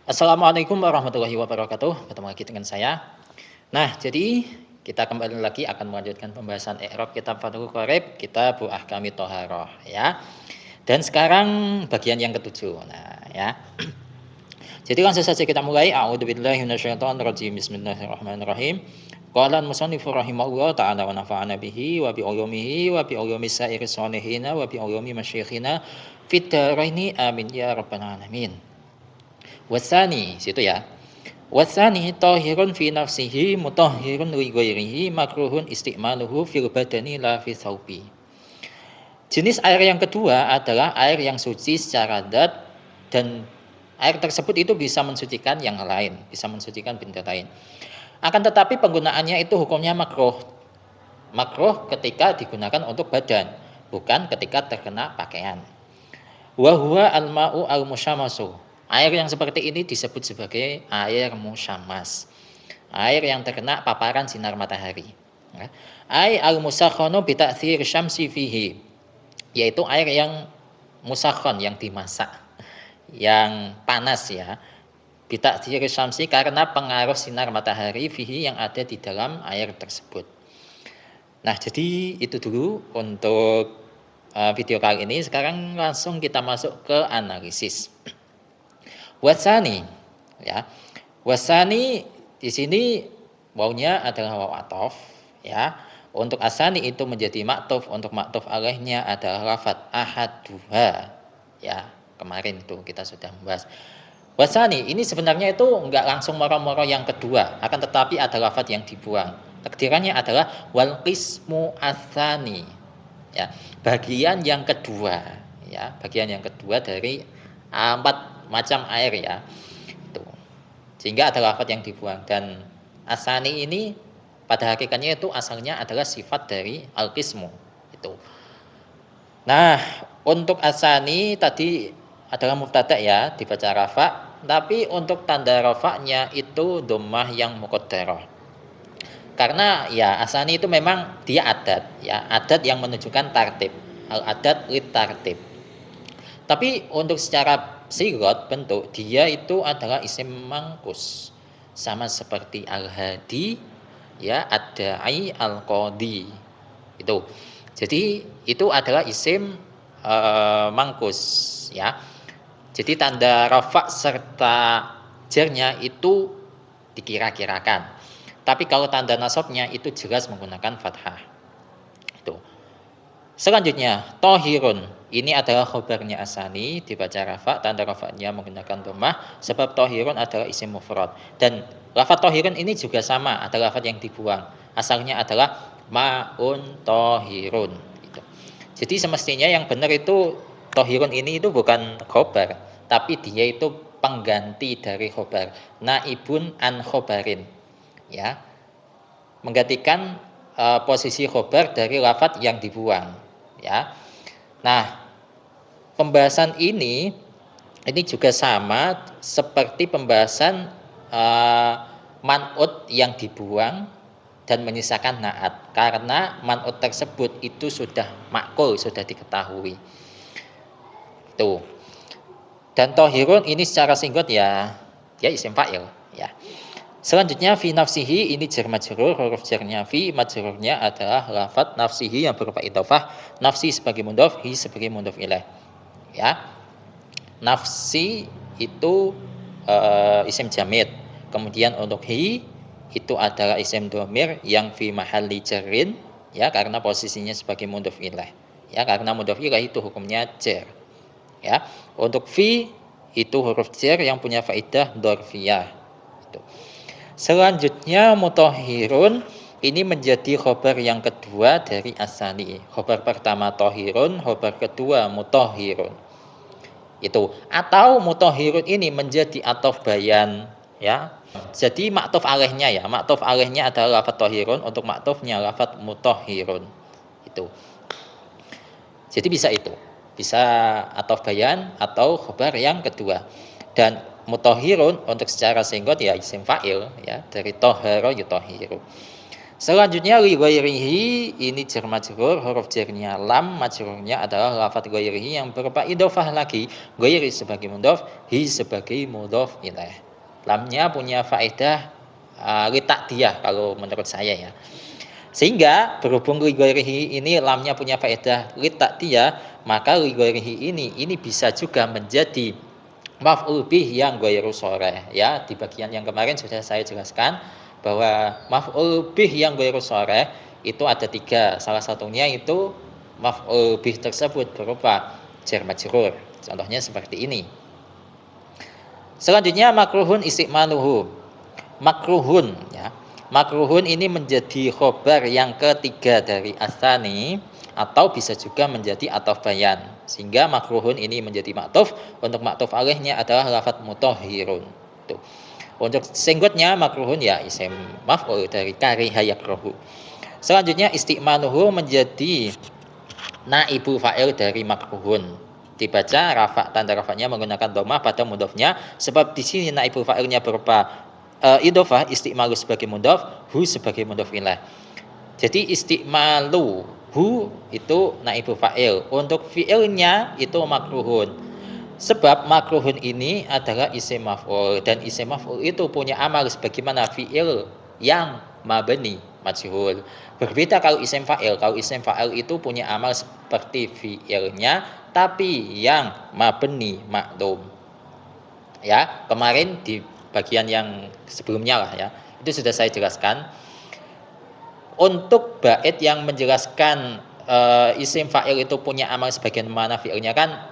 Assalamualaikum warahmatullahi wabarakatuh. Ketemu lagi dengan saya. Nah, jadi kita kembali lagi akan melanjutkan pembahasan i'rab kitab Fathul Qorib, kitab Ahkami Thoharoh ya. Dan sekarang bagian yang ketujuh. Nah, ya. Jadi langsung saja kita mulai. A'udzubillahi minasyaitonirrajim. Bismillahirrahmanirrahim. Qala al-musannifu rahimahullah ta'ala wa nafa'ana bihi wa bi ulumihi wa bi ulumi sa'iris sholihina wa bi ulumi masyayikhina fid dharaini amin ya rabbal alamin. Wasani, situ ya. Wasani tahirun fi nafsihi mutahhirun li ghairihi makruhun isti'maluhu fil badani la fi thawbi. Jenis air yang kedua adalah air yang suci secara zat dan air tersebut itu bisa mensucikan yang lain, bisa mensucikan benda lain. Akan tetapi penggunaannya itu hukumnya makruh. Makruh ketika digunakan untuk badan, bukan ketika terkena pakaian. Wa huwa al-ma'u al-musyamasu. Air yang seperti ini disebut sebagai air musyamas. Air yang terkena paparan sinar matahari. Ai al-musakhkhanu bi ta'thir syamsi fihi. Yaitu air yang musakhkhon, yang dimasak, yang panas ya. Bi ta'thir syamsi karena pengaruh sinar matahari fihi yang ada di dalam air tersebut. Nah, jadi itu dulu untuk video kali ini. Sekarang langsung kita masuk ke analisis. Wasani, ya. Wasani di sini wawnya adalah waw athof, ya. Untuk asani itu menjadi maktuf, untuk maktuf alaihnya adalah lafadz ahaduha, ya. Kemarin itu kita sudah membahas. Wasani ini sebenarnya itu enggak langsung moro-moro yang kedua, akan tetapi ada lafadz yang dibuang. Takdirannya adalah wal qismu atsani, ya. Bagian yang kedua, ya. Bagian yang kedua dari empat macam air ya itu, sehingga ada lafadz yang dibuang. Dan asani ini pada hakikatnya itu asalnya adalah sifat dari al-qismu itu. Nah, untuk asani tadi adalah mubtada ya, dibaca rafa, tapi untuk tanda rafa'nya itu dhammah yang muqaddarah. Karena ya asani itu memang dia adat ya, adat yang menunjukkan tartib, al-adat lit tartib. Tapi untuk secara sigot bentuk dia itu adalah isim mangkus, sama seperti al-hadi ya, ad-da'i, al-qadi itu. Jadi itu adalah isim mangkus ya. Jadi tanda rafa serta jarnya itu dikira-kirakan. Tapi kalau tanda nasabnya itu jelas menggunakan fathah. Itu. Selanjutnya, tohirun. Ini adalah khobarnya asani, dibaca rafa, tanda rafa'nya menggunakan dhammah, sebab tohirun adalah isim mufrad. Dan lafadz tohirun ini juga sama, ada lafadz yang dibuang. Asalnya adalah ma'un tohirun. Gitu. Jadi semestinya yang benar itu tohirun ini itu bukan khobar, tapi dia itu pengganti dari khobar. Naibun an khobarin. Ya. Menggantikan posisi khobar dari lafadz yang dibuang. Ya, nah pembahasan ini juga sama seperti pembahasan man'ut yang dibuang dan menyisakan na'at, karena man'ut tersebut itu sudah makul, sudah diketahui. Tuh. Dan tohirun ini secara singkat ya isim fa'il ya. Selanjutnya fi nafsihi ini jar majrur, huruf jarnya fi, majrurnya adalah lafadz nafsihi yang berupa idhofah, nafsi sebagai mudhof, hi sebagai mudhof ilaih. Ya. Nafsi itu isim jamid. Kemudian untuk hi itu adalah isim dhamir yang fi mahalli jarrin ya, karena posisinya sebagai mudhof ilaih. Ya, karena mudhof ilaih itu hukumnya jar. Ya. Untuk fi itu huruf jar yang punya faedah dzarfiyah. Itu. Selanjutnya mutahhirun ini menjadi khobar yang kedua dari asani. Khobar pertama tohirun, khobar kedua mutahhirun. Itu. Atau mutahhirun ini menjadi ataf bayan ya. Jadi maktuf alaihnya ya, maktuf alaihnya adalah lafadz tohirun, untuk maktufnya lafadz mutahhirun. Itu. Jadi bisa itu. Bisa ataf bayan atau khobar yang kedua. Dan mutahhirun untuk secara singkat ya isim fa'il ya, dari tohara yutahhiru. Selanjutnya li ghairihi, ini jar majrur, huruf jarnya lam, majrurnya adalah lafadz ghairihi yang berupa idhofah lagi, ghairi sebagai mudhof, hi sebagai mudhof ilaih. Lamnya punya faedah li ta'diyah kalau menurut saya ya. Sehingga berhubung li ghairihi ini lamnya punya faedah li ta'diyah, maka li ghairihi ini bisa juga menjadi maf'ul bih yang ghairu sharih ya. Di bagian yang kemarin sudah saya jelaskan bahwa maf'ul bih yang ghairu sharih itu ada 3. Salah satunya itu maf'ul bih tersebut berupa jar majrur. Contohnya seperti ini. Selanjutnya makruhun istiqmaluhu. Makruhun ya. Makruhun ini menjadi khobar yang ketiga dari asani atau bisa juga menjadi ataf bayan. Sehingga makruhun ini menjadi maktuf. Untuk maktuf alaihnya adalah lafadz mutahhirun. Tuh. Untuk senggotnya makruhun ya isim maf'ul dari kariha yakrahu. Selanjutnya istiqmaluhu menjadi naibu fa'il dari makruhun. Dibaca rafa, tanda rafanya menggunakan dhammah pada mudhofnya, sebab di sini naibu fa'ilnya berupa idhofah, istiqmalu sebagai mudhof, hu sebagai mudhof ilaih. Jadi istiqmalu hu itu naibu fa'il. Untuk fi'ilnya itu makruhun. Sebab makruhun ini adalah isim maf'ul, dan isim maf'ul itu punya amal sebagaimana fi'il yang mabni majhul. Berbeda kalau isim fa'il. Kalau isim fa'il itu punya amal seperti fi'ilnya tapi yang mabni maklum. Ya, kemarin di bagian yang sebelumnya lah ya. Itu sudah saya jelaskan. Untuk bait yang menjelaskan isim fa'il itu punya amal sebagian mana fi'ilnya kan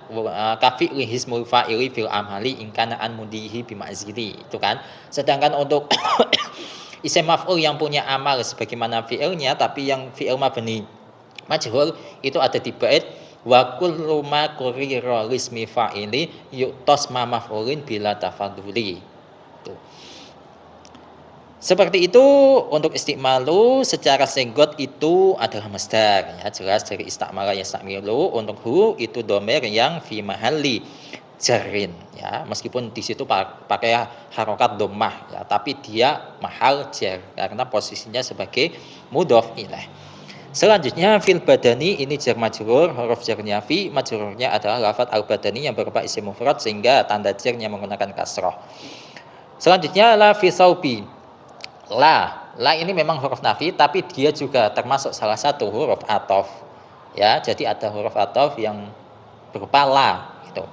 kafi'li hismul fa'ili fil amali in kana an mudihi bima'zili itu kan. Sedangkan untuk isim maf'ul yang punya amal sebagaimana fi'ilnya tapi yang fi'il mabni majhul itu ada di bait wa kullu ma qurira lismi fa'ili yu'tas ma maf'ulin bila tafadhuli. Tuh. Seperti itu untuk istiqmalu secara senggot itu adalah masdar ya, jelas dari istakmala yastakmilu. Untuk hu itu domir yang fi mahalli jarrin ya, meskipun di situ pakai harokat dhammah ya, tapi dia mahal jar karena posisinya sebagai mudhof ilaih. Selanjutnya fil badani ini jar majrur, huruf jarnya fi, majrurnya adalah lafadz al badani yang berupa isim mufrad sehingga tanda jarnya menggunakan kasrah. Selanjutnya la fi saubi. La ini memang huruf nafi tapi dia juga termasuk salah satu huruf athof. Ya, jadi ada huruf athof yang berupa la gitu.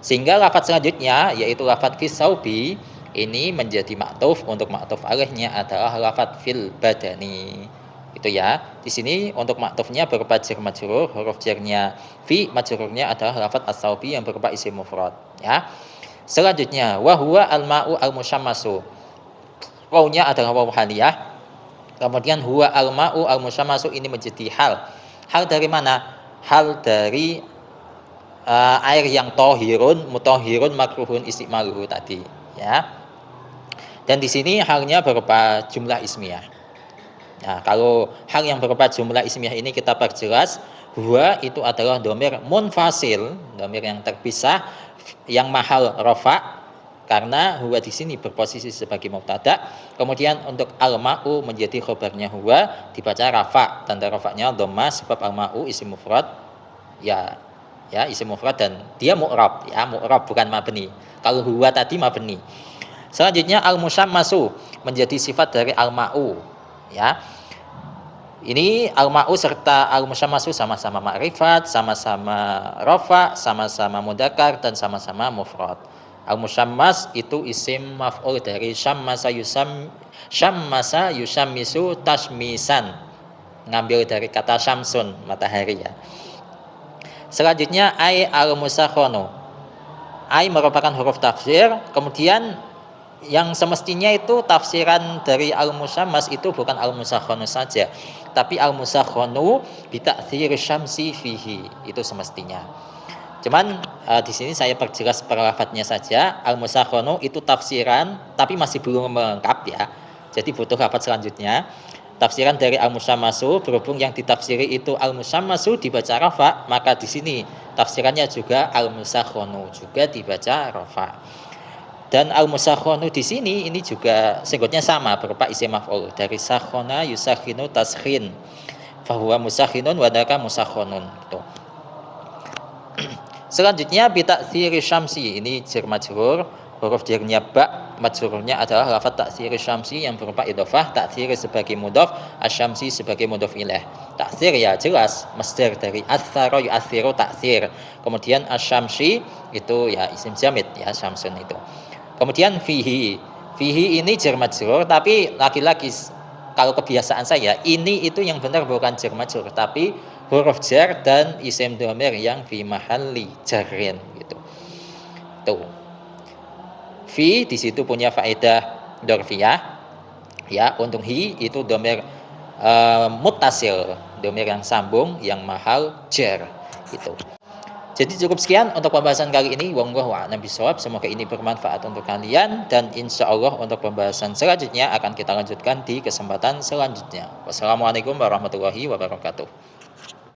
Sehingga lafadz selanjutnya yaitu lafadz fi saubi ini menjadi maktuf. Untuk maktuf alaihnya adalah lafadz fil badani. Itu ya. Di sini untuk maktufnya berupa jar majrur, huruf jarnya fi, majrurnya adalah lafadz as-saubi yang berupa isim mufrad, ya. Selanjutnya wa huwa al-ma'u al-musyammasu. Wawunya adalah wawu haliyah. Kemudian huwa al-ma'u al-musyammasu ini menjadi hal. Hal dari mana? Hal dari air yang tohirun, mutahhirun, makruhun istiqmaluhu tadi, ya. Dan di sini halnya berupa jumlah ismiyah. Nah, kalau hal yang berupa jumlah ismiyah ini kita perjelas, huwa itu adalah domir munfasil, domir yang terpisah, yang mahal rafa. Karena huwa di sini berposisi sebagai mubtada, kemudian untuk al-ma'u menjadi khobarnya huwa, dibaca rafa, tanda rafanya dhammah sebab al-ma'u isim mufrad, ya isim mufrad dan dia mu'rab, ya mu'rab bukan mabni. Kalau huwa tadi mabni. Selanjutnya al-musyammasu menjadi sifat dari al-ma'u, ya. Ini al-ma'u serta al-musyammasu sama-sama ma'rifat, sama-sama rafa, sama-sama mudzakkar dan sama-sama mufrad. Al-musyammas itu isim maf'ul dari syammasa yusyammisu tashmisan. Ngambil dari kata syamsun, matahari ya. Selanjutnya ai al-musakhkhanu. Ai merupakan huruf tafsir, kemudian yang semestinya itu tafsiran dari al-musyammas itu bukan al-musakhkhanu saja, tapi al-musakhkhanu bi ta'thir syamsi fihi, itu semestinya. Cuman di sini saya perjelas perlafatnya saja. Al-musakhkhanu itu tafsiran tapi masih belum lengkap ya. Jadi butuh lafaz selanjutnya. Tafsiran dari al-musyammasu berhubung yang ditafsiri itu al-musyammasu dibaca rafa, maka di sini tafsirannya juga al-musakhkhanu juga dibaca rafa. Dan al-musakhkhanu di sini ini juga singkatnya sama berupa isim maf'ul dari sakhona yusakhinu taskhin. Fahuwa musakhinun wa dzaka musakhkhonun gitu. Selanjutnya bi ta'tsiri syamsi, ini jar majrur, huruf jarnya ba, majrurnya adalah lafaz ta'tsiri syamsi yang berupa idhofah, ta'tsiri sebagai mudhaf, asyamsi sebagai mudhaf ilaih. Ta'tsir ya jelas masdar dari atsara yu'atsiru ta'tsir. Kemudian asyamsi itu ya isim jamid ya syamsun itu. Kemudian fihi. Fihi ini jar majrur tapi lagi-lagi kalau kebiasaan saya ini itu yang benar bukan jar majrur tapi huruf jar dan isim dhamir yang fi mahalli jarrin gitu. Tuh. Fi di situ punya faedah dzarfiyah. Ya, untuk hi itu dhamir muttasil, dhamir yang sambung yang mahal jar gitu. Jadi cukup sekian untuk pembahasan kali ini. Wallahu a'lam bishawab. Semoga ini bermanfaat untuk kalian dan insya Allah untuk pembahasan selanjutnya akan kita lanjutkan di kesempatan selanjutnya. Wassalamualaikum warahmatullahi wabarakatuh.